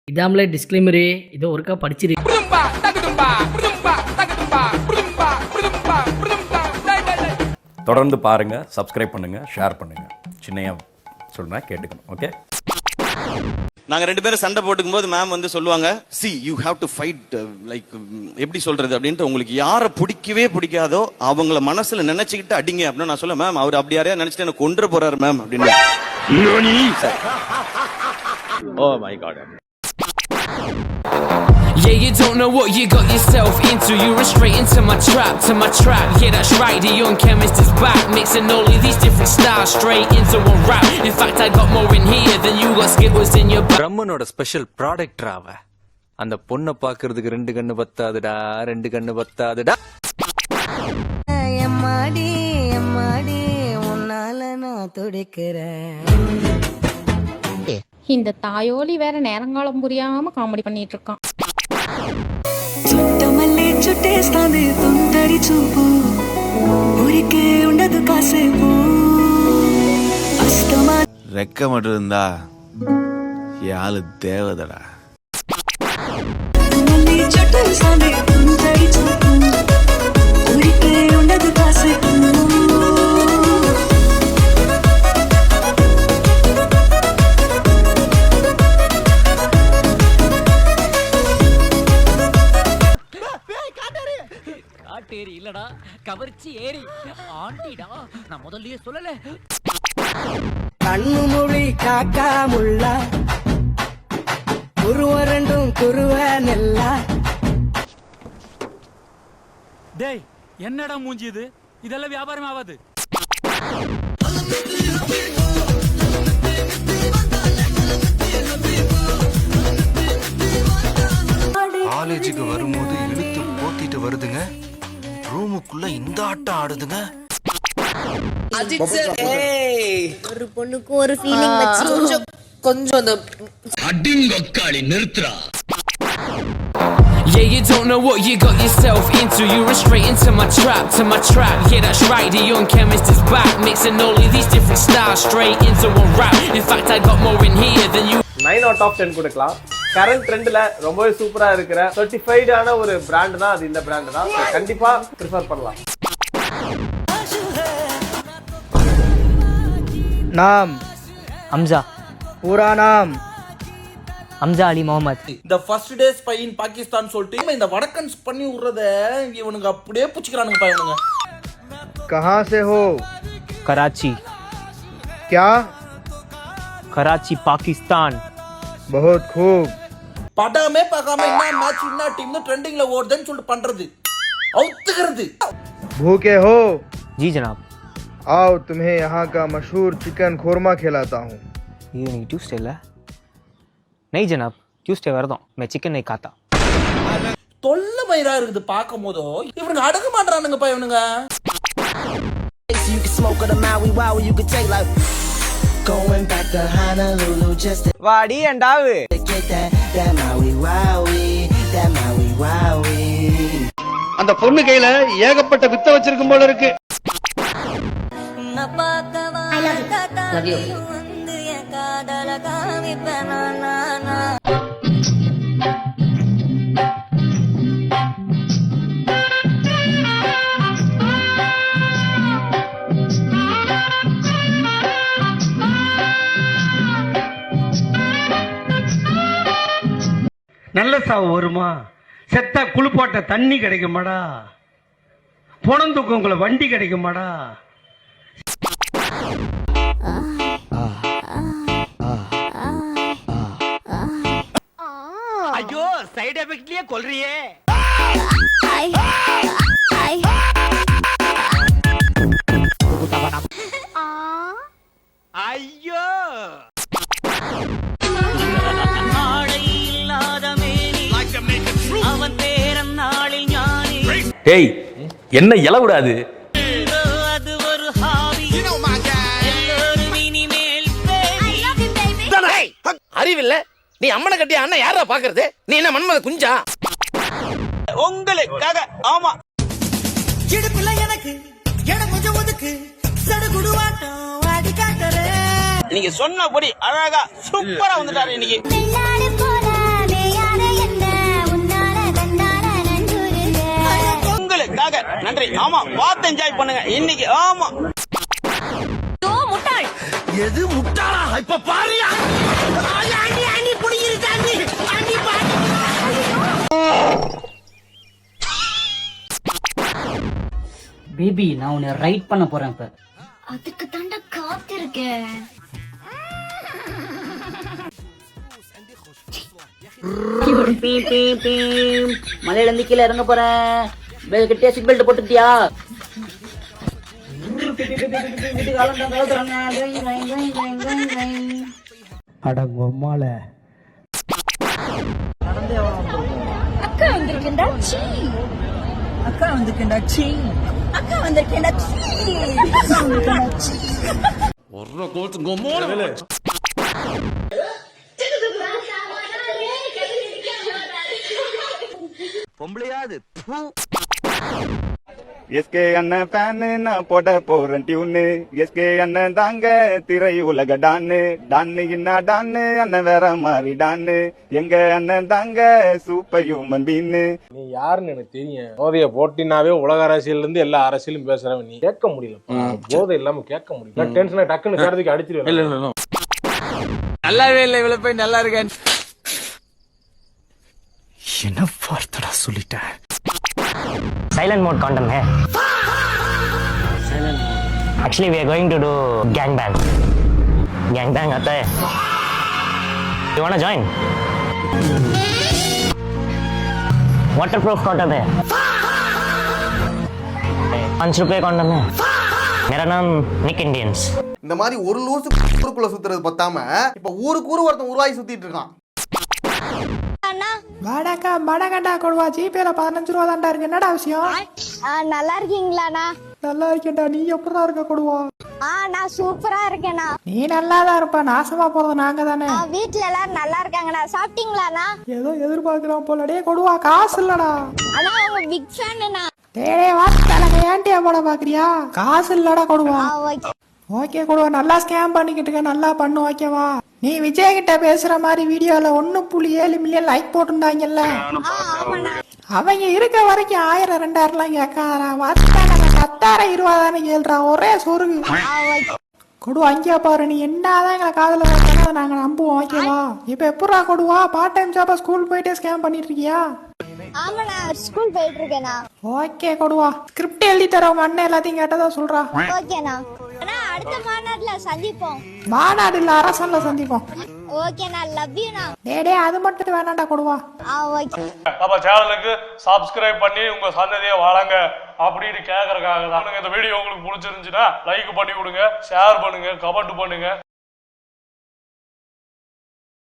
இதாமலே disclaimer இதோ ஒருக்கா படிச்சிரு. தொடர்ந்து பாருங்க, சப்ஸ்கிரைப் பண்ணுங்க, ஷேர் பண்ணுங்க. சின்னையா சொல்றேன், கேட்டுக்கணும். ஓகே. நாங்க ரெண்டு பேரும் சண்டை போட்டுக்கும் போது மேம் வந்து சொல்லுவாங்க, see you have to fight like எப்படி சொல்றது அப்படின்ட்டு, உங்களுக்கு யாரை பிடிக்கவே பிடிக்காதோ அவங்கள மனசுல நினைச்சுக்கிட்டு அடிங்க அப்படின்னு நான் சொல்ல. மேம் அவர் அப்படி யாரையா நினைச்சிட்டு எனக்கு கொன்று போறாரு மேம் அப்படின்னு. Oh my god. Yeah, you don't know what you got yourself into. You run straight into my trap, Yeah, that's right, the young chemist is back, mixing all of these different styles straight into one rap. In fact, I got more in here than you got skittles in your back. பிரம்மனோட special product ராவ. அந்த பொண்ணை பாக்குறதுக்கு ரெண்டு கண்ணு பத்தாதுடா. எம்மாடி உன்னால நான் துடிக்கிறேன். இந்த தாயோலி வேற நேரங்காலம் புரியாம காமெடி பண்ணிட்டு இருக்கான். చుట్టమల్లే చుట్టేస్తాంది తొందరి చూపు, ఊరికే ఉండదు కాసేపు. అస్తమా ரெக்க மட்டும் இருந்தா யாழு தேவதடா. మళ్ళీ చుట్టేస్తాంది తొందరి చూపు, ఊరికే ఉండదు కాసేపు. காட்டேரி இல்லடா, கவர்ச்சி ஏறி ஆண்டிடா, நான் முதல்லயே சொல்லல. கண்ணு மொழி காக்கா முள்ளா, குருவ ரெண்டும் குருவ நெல்லா. டேய் என்னடா மூஞ்சி இது, இதெல்லாம் வியாபாரம் ஆகாது. காலேஜுக்கு வரும்போது இழுத்து போத்திட்டு வருதுங்க, ரூமுக்குள்ள இந்த ஆட்டம் ஆடுதுங்க. ஒரு பொண்ணுக்கு ஒரு ஃபீலிங் வச்சு கொஞ்சம் அந்த அடிங்கக்காளி நிறுத்துறா. Yeah, you don't know what you got yourself into. You run straight into my trap, Yeah, that's right, the young chemist is back, mixing all of these different styles straight into one rap. In fact, I got more in here than you. 9 out of 10 கொடுக்கலாம். Current ட்ரெண்ட்ல ரொம்பவே சூப்பரா இருக்கிற சர்டிஃபைடான ஒரு brand தான் அது, இந்த brand தான். கண்டிப்பா ப்ரிஃபர் பண்ணலாம். नाम हमजा, पूरा नाम हमजा अली मोहम्मद. இந்த ஃபர்ஸ்ட் டே ஸ்பை இன் பாகிஸ்தான் சொல்லிட்டு இந்த வடக்கன்ஸ் பண்ணி விடுறத இவனுங்க அப்படியே புடிச்சுக்கறானுங்க பா இவனுங்க. कहां से हो? कराची. क्या? कराची पाकिस्तान. बहुत खूब. படமே பார்க்காம என்ன மேட்ச் என்ன டீம் ட்ரெண்டிங்ல ஓடுதுன்னு சொல்லிட்டு பண்றது, அவுத்துக்கிறது. भूखे हो? जी जनाब. आओ तुम्हें यहाँ का मशहूर चिकन खोरमा खिलाता हूँ. ये नहीं ट्यूसडे है? नहीं जनाब, ट्यूसडे வரதும் मैं चिकन नहीं खाता. தொல்ல மயிரா இருக்குது பாக்கும்போது, இவனுங்க அடங்க மாட்டறானுங்க பா இவனுங்க. You can smoke on the Maui wow, you can take like going back to Honolulu just to வாடி அண்டாவு. get that Maui wow, that Maui wow. அந்த பொண்ணு கையில ஏகப்பட்ட வித்த வச்சிருக்கும் போல இருக்கு. Love you. நல்ல சாவு வருமா? செத்தா குளிப்பாட்ட தண்ணி கிடைக்குமாடா? பொணந்துக்கு உங்களை வண்டி கிடைக்குமாடா? ஐயோ, சைடு எஃபெக்ட்லயே கொல்றியே. ஐயோ, அவன் பேரன் நாளில் ஞானி. டேய் என்ன இலவுடாது? அது ஒரு ஹாபி, எல்லோரும் இனிமேல் அறிவில்ல, நீ அம்மனை கட்டி அண்ணன் யாரா பாக்குறது? நீ என்ன மன்மத குஞ்சா? உங்களுக்காக. ஆமா, இடுப்புல எனக்கு இடம் கொஞ்சம் ஒதுக்கு, சடுகுடுவாட்டம் ஆடி காட்டுறேன். நீங்க சொன்னபடி அழகா சூப்பரா வந்துட்டாரு இன்னைக்கு. ஆமா பார்த்து என்ஜாய் பண்ணுங்க இன்னைக்கு. ஆமா முட்டாள். எது முட்டாளா? இப்ப பாரியா அண்ணி புடிங்கிருச்சாண்டி அண்ணி பாரு. பேபி நான் உன்னை ரைட் பண்ண போறேன் இப்ப. அதுக்கு தாண்டா காத்திருக்கேன். மலையில இருந்து கீழே இறங்க போறேன். கிட்டே சீட் பெல்ட் போட்டுட்டியா? அட பொம்மால அக்கா வந்திருக்கேன்டா. சீ. அக்கா வந்திருக்கேன்டா. சீ. அக்கா வந்திருக்கேன்டா. சீ. அக்கா வந்திருக்கேன்டா. சீ. ஒரு கோல்ஸ் கொம்மோல பொம்பளையாது எஸ்கே அண்ணன் ஃபேனு நான் போட போறேன் டியூனு. எஸ்கே அண்ணன் தாங்க திரை உலக டான்னு. டான்னு இன்னா டான்னு அண்ணன் வேற மாதிரி டான்னு. எங்க அண்ணன் தாங்க சூப்பர் ஹியூமன் பீன்னு. நீ யாருன்னு எனக்கு தெரியும். போதைய போட்டினாவே உலக அரசியல்ல இருந்து எல்லா அரசியலும் பேசுறவன் நீ. கேட்க முடியல, போதை இல்லாம கேட்க முடியல. டென்ஷனா டக்குன்னு கடத்துக்கு அடிச்சிருவேன். நல்லாவே இல்லை, இவ்வளவு போய் நல்லா இருக்கேன். என்ன வார்த்தடா சொல்லிட்டேன். Silent mode condom hai. Silent mode. Actually, we are going to do gangbang. Gangbang आता है. You wanna join? Waterproof condom है. ₹5 condom है. मेरा नाम निक इंडियंस. இந்த மாதிரி ஒரு லூசு ஊருக்குள்ள சுத்துறது பத்தாம இப்ப ஊருக்கு ஊரு ஒருத்தன் உருவாகி சுத்திட்டு இருக்கான். வாடாக்கா மடகண்டா கொடுவா. ஜிபேல 15 ரூபா தான்டா இருக்கு. என்னடா விஷயம்? நல்லா இருக்கீங்களாண்ணா? நல்லா இருக்கேன்டா. நீ எப்படா இருக்க கொடுவா? நான் சூப்பரா இருக்கேண்ணா. நீ நல்லாதான் இருப்ப. நாசமா போறது நாங்க தானே. வீட்ல எல்லாரும் நல்லா இருக்காங்கண்ணா. சாப்பிட்டீங்களாண்ணா? ஏதோ எதிர்பார்க்கிறோம் போல. டே கொடுவா, காசு இல்லடா. ஆனா உங்க பிக் ஃபேன்ண்ணா. டேய் வாஸ்தலங்க ஏன்டியா போட பாக்குறியா? காசு இல்லடா கொடுவா. ஓகே கொடுவா, நல்லா ஸ்கேம் பண்ணிக்கிட்டு இருக்க. நல்லா பண்ணு ஓகேவா? நீ விஜய் கிட்ட பேசுற மாதிரி வீடியோல 1.7 மில்லியன் லைக் போட்டுருந்தாங்கல்ல, அவங்க இருக்க வரைக்கும் 1000 2000 கேட்காரா? வாஸ்தலங்க 10,000 20,000 கேள்றா. ஒரே சொருகு கொடுவா. அங்கேயா பாரு, நீ என்னதான் எங்களை காதல வைக்கணும் நாங்க நம்புவோம் ஓகேவா? இப்ப எப்படா கொடுவா பார்ட் டைம் ஜாபா ஸ்கூல் போயிட்டே ஸ்கேம் பண்ணிட்டு இருக்கியா? ஆமாண்ணா, ஸ்கூல் போயிட்டு இருக்கேண்ணா. ஓகே கொடுவா, ஸ்கிரிப்ட் எழுதி தர உங்க அண்ணன் எல்லாத்தையும் கேட்டதா சொல்றா. ஓகேண்ணா. அண்ணா அடுத்த மாநாட்டுல சந்திப்போம். மாநாடு இல்ல, அரசன்ல சந்திப்போம். ஓகேண்ணா, லவ் யூண்ணா. டே அது மட்டும் வேணாண்டா கொடுவா. ஓகே. நம்ம சேனலுக்கு சப்ஸ்கிரைப் பண்ணி உங்க சந்ததியை வளங்க அப்படின்னு கேட்கறதுக்காக தான். இந்த வீடியோ உங்களுக்கு பிடிச்சிருந்துச்சுன்னா லைக் பண்ணி கொடுங்க, ஷேர் பண்ணுங்க, கமெண்ட் பண்ணுங்க.